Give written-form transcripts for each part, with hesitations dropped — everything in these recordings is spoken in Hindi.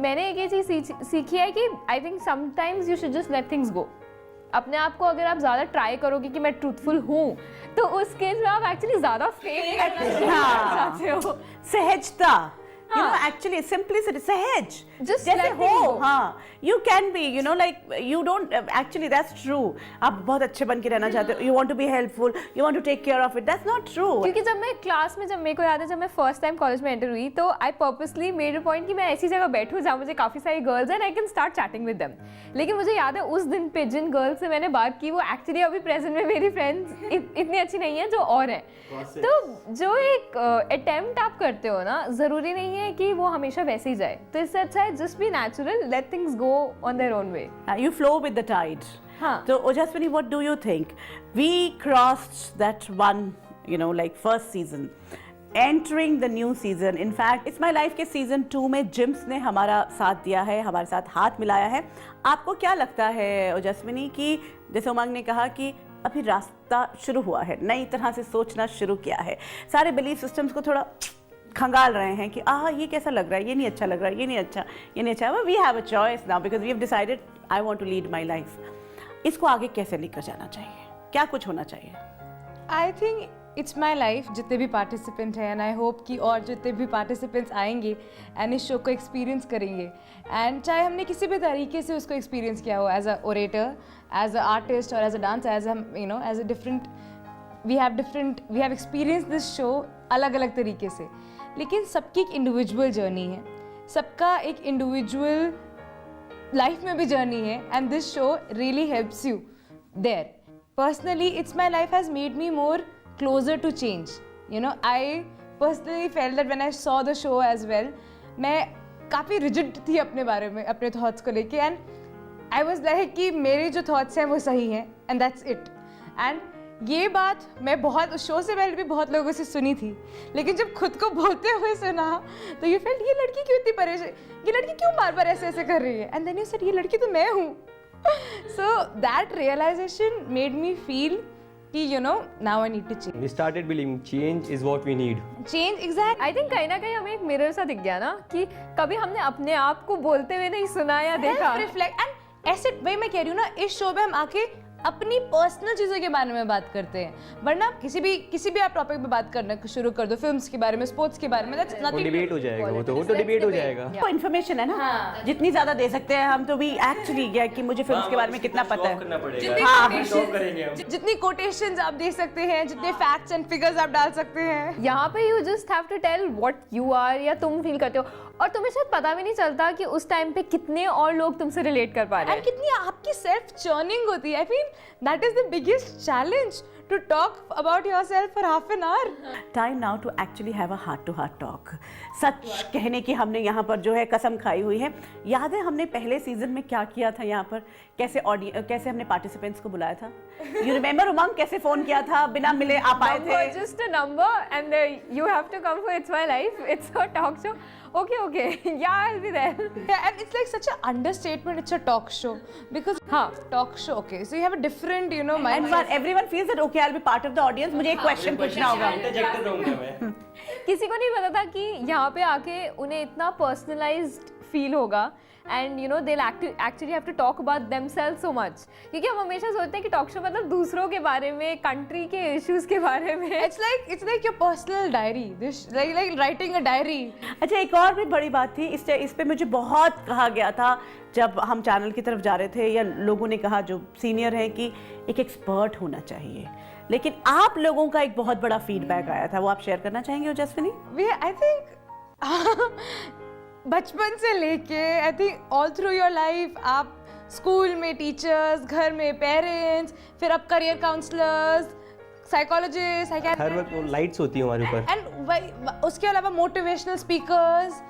मैंने एक ये चीज़ सीखी है कि I think sometimes you should just let things go. अपने आप को अगर आप ज़्यादा ट्राई करोगे कि मैं ट्रूथफुल हूँ, तो उस केस में आप एक्चुअली ज़्यादा फेक चाहते हो। सहजता, you know, actually simplicity, सहज, Just जैसे let हो, things go. हाँ, you can be, you know, like you don't actually, that's true. आप बहुत अच्छे बन के रहना चाहते हो, you want to be helpful, you want to take care of it, that's not true. क्योंकि जब मैं क्लास में, जब मेरे को याद है जब मैं फर्स्ट टाइम कॉलेज में एंटर हुई, तो आई पर्पसली मेड अ पॉइंट कि मैं ऐसी जगह बैठूं जहाँ मुझे काफ़ी सारी गर्ल्स हैं and I can start chatting with them. लेकिन मुझे याद है उस दिन पे जिन गर्ल्स से मैंने बात की, वो एक्चुअली अभी प्रेजेंट में मेरी फ्रेंड्स इतनी अच्छी नहीं है जो और हैं। तो जो एक अटेम्प्ट आप करते हो ना, ज़रूरी नहीं है कि वो हमेशा वैसे ही जाए। तो इससे अच्छा है just be natural, let things go on their own way. You flow with the tide. हाँ. So Ojaswini, what do you think? We crossed that one, you know, like first season. Entering the new season. In fact, It's My Life के season 2 में जिम्स ने हमारा साथ दिया है, हमारे साथ हाथ मिलाया है। आपको क्या लगता है ओजस्विनी कि जैसे उमंग ने कहा कि अभी रास्ता शुरू हुआ है, नई तरह से सोचना शुरू किया है, सारे बिलीफ सिस्टम्स को थोड़ा खंगाल रहे हैं कि ये कैसा लग रहा है, ये नहीं अच्छा लग रहा है, ये नहीं अच्छा, ये नहीं अच्छा। We have a choice now because we have decided I want to lead my life. इसको आगे कैसे लेकर जाना चाहिए, क्या कुछ होना चाहिए? I think it's my life, जितने भी पार्टिसिपेंट हैं, एंड आई होप कि और जितने भी पार्टिसिपेंट्स आएंगे एंड इस शो को एक्सपीरियंस करेंगे, एंड चाहे हमने किसी भी तरीके से उसको एक्सपीरियंस किया हो, as a orator, as a artist और as a dance, as a different, we have experience this show अलग अलग तरीके से। लेकिन सबकी एक इंडिविजुअल जर्नी है, सबका एक इंडिविजुअल लाइफ में भी जर्नी है, and this show really helps you there. Personally it's my life has made me more closer to change. You know, I personally felt that when I saw the show as well, मैं काफ़ी rigid थी अपने बारे में, अपने thoughts को लेके, and I was like कि मेरे जो thoughts हैं वो सही हैं, and that's it. And ये बात मैं बहुत उस शो से पहले भी बहुत लोगों से सुनी थी, लेकिन जब खुद को बोलते हुए सुना तो you felt ये लड़की क्यों इतनी परेशान, ये लड़की क्यों बार बार ऐसे ऐसे कर रही है, and then you said ये लड़की तो मैं हूँ. So that realization made me feel कि you know now I need to change. We started believing change is what we need. Change, exactly. I think कहीं ना कहीं हमें एक मिरर सा दिख गया ना, कि कभी हमने अपने आप को बोलते हुए नहीं सुना या देखा। रिफ्लेक्ट, एंड ऐसे वही मैं कह रही हूँ ना, इस शो में हम आके अपनी पर्सनल चीज़ों के बारे में बात करते हैं, वरना किसी भी आप टॉपिक पे बात करना शुरू कर दो, फिल्म्स के बारे में, स्पोर्ट्स के बारे में, that's वो nothing. डिबेट हो जाएगा, वो तो डिबेट हो जाएगा। वो इन्फॉर्मेशन है ना, जितनी ज्यादा दे सकते हैं हम, तो भी एक्चुअली क्या कि मुझे फिल्म्स के बारे में कितना पता है, करना पड़ेगा। जितनी कोटेशंस आप दे सकते हैं, जितने फैक्ट्स एंड फिगर्स आप डाल सकते हैं, यहाँ पे you just have to tell what you are, या तुम फील करते हो, और तुम्हें शायद पता भी नहीं चलता कि उस टाइम पे कितने और लोग तुमसे रिलेट कर पा रहे एंड हैं। कितनी आपकी सेल्फ चर्निंग होती है। I feel that is the biggest challenge, to talk about yourself for half an hour. Time now to actually have a heart-to-heart talk. सच कहने की हमने यहाँ पर जो है कसम खाई हुई है। याद है हमने पहले सीजन में क्या किया था यहाँ पर, कैसे हमने पार्टिसिपेंट्स को बुलाया था? You remember उमंग कैसे फोन किया था, बिना मिले आप आए थे? Just a number and you have to come for It's My Life. It's a talk show. Okay. Yeah, I'll be there. Yeah, and it's like such an understatement. It's a talk show because talk show. Okay, so you have a different, you know, mindset. And everyone feels that okay, I'll be part of the audience. मुझे एक क्वेश्चन पूछना होगा। किसी को नहीं पता था कि यहाँ पे आके उन्हें इतना पर्सनलाइज्ड फील होगा, and you know they actually have to talk about themselves so much, क्योंकि हम हमेशा सोचते हैं कि टॉक शो मतलब दूसरों के बारे में, कंट्री के इश्यूज के बारे में। It's like your personal diary. This like writing a diary. अच्छा, एक और भी बड़ी बात थी, इस पे मुझे बहुत कहा गया था जब हम चैनल की तरफ जा रहे थे, या लोगों ने कहा जो सीनियर है कि एक एक्सपर्ट होना चाहिए, लेकिन आप लोगों का एक बहुत बड़ा फीडबैक आया था, वो आप शेयर करना चाहेंगे ओजस्विनी? I think बचपन से लेके I think all through your life, आप स्कूल में टीचर्स, घर में पेरेंट्स, फिर आप करियर काउंसलर्स, साइकोलॉजिस्ट, हर वक्त लाइट्स होती है हमारे ऊपर, एंड उसके अलावा motivational speakers,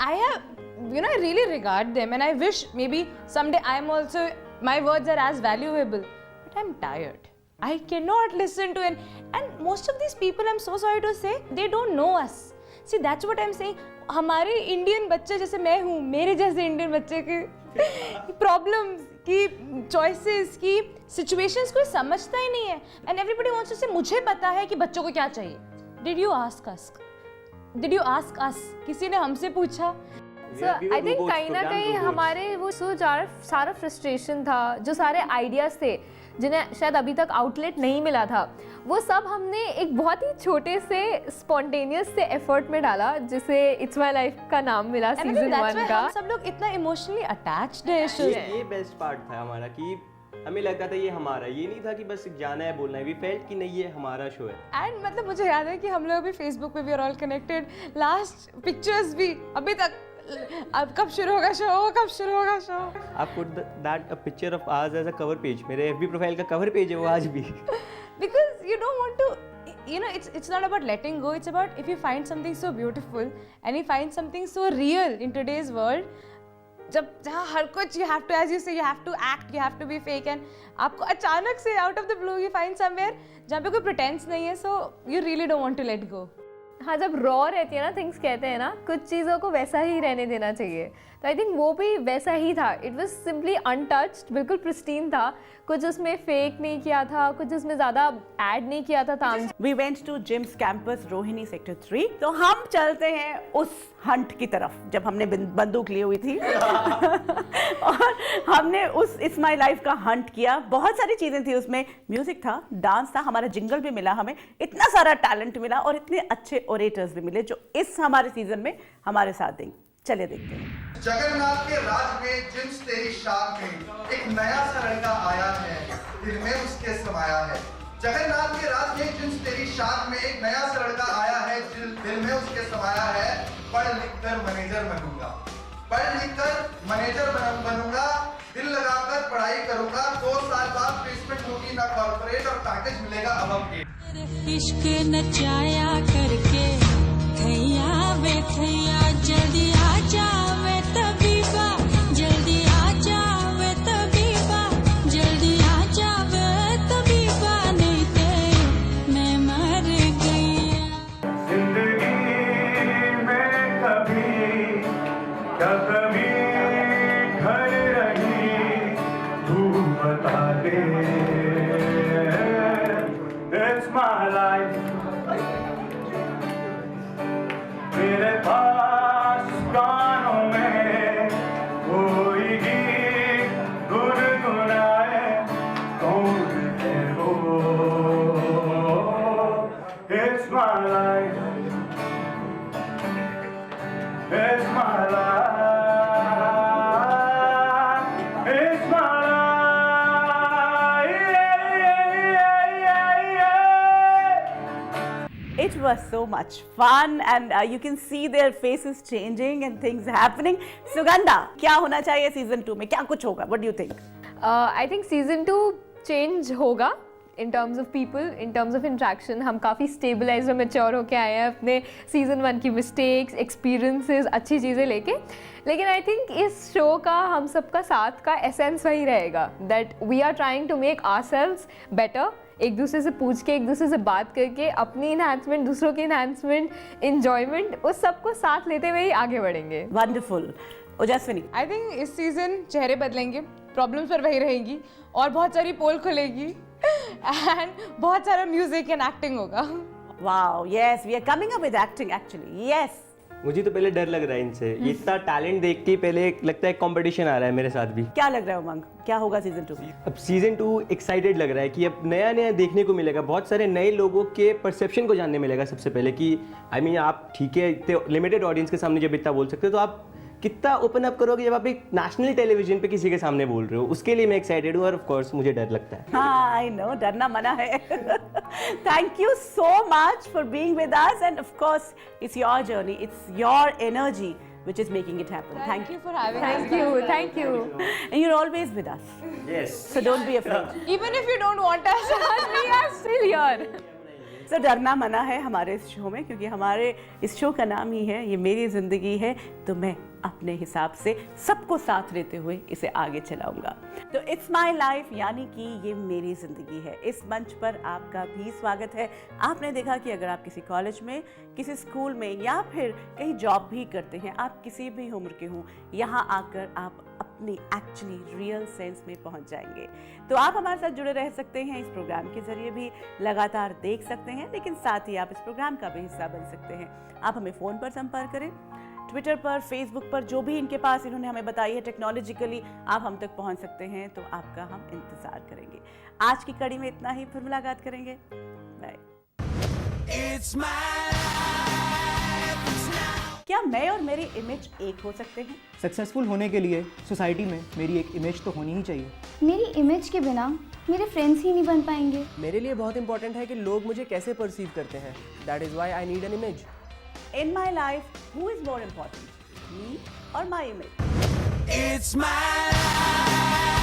I have you know I really regard them and I wish maybe someday I am also, my words are as valuable, but I am tired. I cannot listen to and most of these people, I'm so sorry to say, they don't know us. See, that's what I'm saying. हमारे इंडियन बच्चे जैसे मैं हूँ, मेरे जैसे इंडियन बच्चे की प्रॉब्लम्स की, चॉइसेस की, सिचुएशंस कोई समझता ही नहीं है, एंड एवरीबडी वांट्स टू से मुझे पता है कि बच्चों को क्या चाहिए. Did you ask us? किसी ने हमसे पूछा? सो आई थिंक कहीं ना कहीं हमारे वो सारा फ्रस्ट्रेशन था, जो सारे आइडियाज थे जिन्हें शायद अभी तक आउटलेट नहीं मिला था, वो सब हमने एक बहुत ही छोटे से स्पॉन्टेनियस से एफर्ट में डाला, जिसे इट्स माय लाइफ का नाम मिला सीजन 1 का। हम सब लोग इतना इमोशनली अटैच्ड है इस show से। ये बेस्ट पार्ट था हमारा कि हमें लगता था ये हमारा, ये नहीं था कि बस जाना है बोलना है, वी फेल्ट कि नहीं ये हमारा शो है। एंड मतलब मुझे याद है कि हम लोग अभी फेसबुक पे भी are all connected, last pictures भी अभी तक, अब कब शुरू होगा शो, कब शुरू होगा शो। आप put that a picture of ours as a cover page, मेरे एफबी प्रोफाइल का कवर पेज है वो आज भी। Because you don't want to, you know, it's not about letting go, it's about if you find something so beautiful and you find something so real in today's world, जब जहाँ हर कुछ you have to, as you say, you have to act, you have to be fake, and आपको अचानक से out of the blue you find somewhere जहाँ पे कोई pretense नहीं है, so you really don't want to let go. हाँ, जब रॉ रहती है ना थिंग्स, कहते हैं ना कुछ चीज़ों को वैसा ही रहने देना चाहिए, तो आई थिंक वो भी वैसा ही था। इट वाज सिंपली अनटच्ड, बिल्कुल प्रिस्टीन था, कुछ उसमें फेक नहीं किया था, कुछ उसमें ज़्यादा ऐड नहीं किया था ताम। We went to JIMS campus Rohini sector 3। तो हम चलते हैं उस हंट की तरफ जब हमने बंदूक ली हुई थी और हमने उस इट्स माय लाइफ का हंट किया। बहुत सारी चीजें थी उसमें, म्यूजिक था, डांस था, हमारा जिंगल भी मिला, हमें इतना सारा टैलेंट मिला और इतने अच्छे ओरेटर्स भी मिले जो इस हमारे सीजन में हमारे साथ देंगे। चलिए देखते हैं। जगन्नाथ के राज में जिम्स तेरी शाख में एक नया सा लड़का आया है, दिल में उसके समाया है। जगन्नाथ के राज में जिम्स तेरी शाख में एक नया सा लड़का आया है, दिल में उसके समाया है। पढ़ लिख कर मैनेजर बनूंगा, पढ़ लिख कर मैनेजर बनूंगा, दिल लगाकर पढ़ाई करूंगा, 2 साल बाद प्लेसमेंट होगी ना कॉर्पोरेट और पैकेज मिलेगा अब के। इश्क नचाया करके थैया वे थैया, जल्दी आ जावे तबीबा, जल्दी आ जावे तबीबा, जल्दी आ जावे तबीबा, नहीं ते मैं मर गई। जिंदगी में कभी क्या कभी घर रही, तू बता दे। It's my life, मेरे पास कानों में कोई गीत गुनगुनाए, कौन है वो? It's my life, it's my life, it's my life, yeah, yeah, yeah. It was so much fun and you can see their faces changing and things happening. Sugandha, क्या होना चाहिए सीजन 2 में, क्या कुछ होगा? What do you think? I think season 2 change होगा in terms of people, in terms of interaction. हम काफ़ी स्टेबलाइज और मेच्योर होके आए हैं अपने सीजन 1 की मिस्टेक्स, एक्सपीरियंसेस, अच्छी चीज़ें लेके। लेकिन आई थिंक इस शो का हम सबका साथ का एसेंस वही रहेगा, that we are trying to make ourselves better, एक दूसरे से पूछ के, एक दूसरे से बात करके, अपनी इन्हांसमेंट, दूसरों की इन्हांसमेंट, इंजॉयमेंट, उस सबको साथ लेते हुए ही आगे बढ़ेंगे। Wonderful. ओजस्विनी, आई थिंक इस सीजन चेहरे बदलेंगे, प्रॉब्लम्स पर वही रहेंगी और बहुत सारी पोल खुलेगी एंड बहुत सारा म्यूजिक एंड एक्टिंग होगा। wow, yes, we are coming up with acting actually, yes. मुझे तो पहले डर लग रहा है इनसे, ये इतना टैलेंट देख के पहले लगता है कंपटीशन आ रहा है मेरे साथ भी। क्या लग रहा है उमंग, क्या होगा सीजन 2? अब सीजन 2 एक्साइटेड लग रहा है कि अब नया नया देखने को मिलेगा, बहुत सारे नए लोगों के परसेप्शन को जानने मिलेगा। सबसे पहले कि आई मीन आप ठीक है इतने लिमिटेड ऑडियंस के सामने जब इतना बोल सकते हो, तो आप कितना ओपन अप करोगे जब आप एक नेशनल टेलीविजन पे किसी के सामने बोल रहे हो। उसके लिए मैं एक्साइटेड हूँ और ऑफ कोर्स मुझे डर लगता है। हाँ, आई नो, डरना मना है। Thank you so much for being with us end of course it's your journey, it's your energy which is making it happen. Thank you for having us. Thank you, thank you. And you're always with us, Yes. so don't be afraid. Even if you don't want us, We are still here. So डरना मना है हमारे इस शो में, क्योंकि हमारे इस शो का नाम ही है ये मेरी जिंदगी है, तो मैं अपने हिसाब से सबको साथ लेते हुए इसे आगे चलाऊंगा। तो इट्स माय लाइफ यानी कि ये मेरी जिंदगी है। इस मंच पर आपका भी स्वागत है। आपने देखा कि अगर आप किसी कॉलेज में, किसी स्कूल में या फिर कहीं जॉब भी करते हैं, आप किसी भी उम्र के हों, यहाँ आकर आप अपनी एक्चुअली रियल सेंस में पहुंच जाएंगे। तो आप हमारे साथ जुड़े रह सकते हैं, इस प्रोग्राम के जरिए भी लगातार देख सकते हैं, लेकिन साथ ही आप इस प्रोग्राम का भी हिस्सा बन सकते हैं। आप हमें फ़ोन पर संपर्क करें ट्विटर पर, फेसबुक पर जो भी इनके पास इन्होंने हमें बताई है टेक्नोलॉजिकली आप हम तक पहुंच सकते हैं, तो आपका हम इंतज़ार करेंगे। आज की कड़ी में इतना ही, फिर मुलाकात करेंगे। बाय। क्या मैं और मेरी इमेज एक हो सकते हैं? सक्सेसफुल होने के लिए सोसाइटी में मेरी एक इमेज तो होनी ही चाहिए। मेरी इमेज के बिना मेरे फ्रेंड्स ही नहीं बन पाएंगे। मेरे लिए बहुत इंपॉर्टेंट है कि लोग मुझे कैसे परसीव करते हैं। That is why I need an image. In my life, who is more important, me or my image? It's my life.